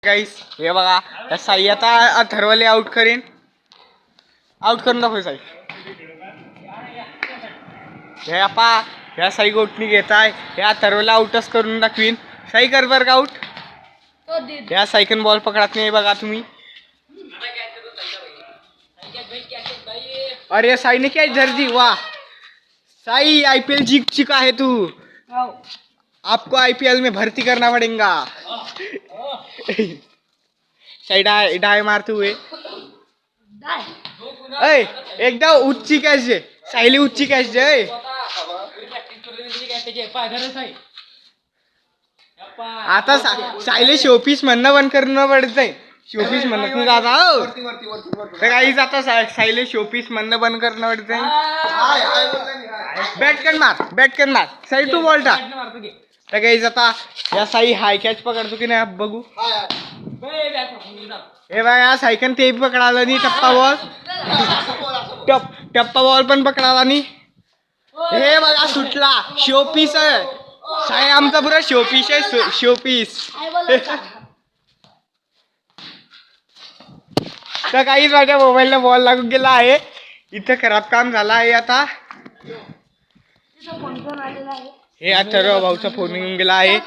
गाईस हे बघा या साई आता अथर्वले आउट करीन. आउट करून दाखव साई. हे आपा ह्या साई गोटनी घेताय ह्या अथर्वला आउटच करून दाखवीन. साई कर बर का आउट. ह्या साईकन बॉल पकडत नाही बघा तुम्ही. अरे साई ने क्या जर्जी वाह. साई आईपीएल जीत चुका है तू. आपको आईपीएल में भर्ती करना पड़ेगा. साई डाय मारते हुए एकदा उच्ची कॅच दे. साईली उच्ची कॅच दे. आता साईले शोपीस म्हणणं बंद करणं पडतंय. शोपीस म्हणत नाही दादा. तर काहीच आता साईले शोपीस म्हणणं बंद करणं पडतंय. बॅटकन मार साई टू बॉल टाक. तर काहीच आता या साई हाय कॅच पकडतो की नाही बघू. हे बघा सायकन ते पकडाला नाही. टप्पा बॉल पण पकडाला नाही. हे बघा सुटला. शोपीस आहे साई आमचा पुरा शोपीस आहे. शोपीस तर काहीच माझ्या मोबाईलला बॉल लागून गेला आहे. इथं खराब काम झाला आहे. आता हे अथर्व भाऊचा फोन येऊन गेला आहे.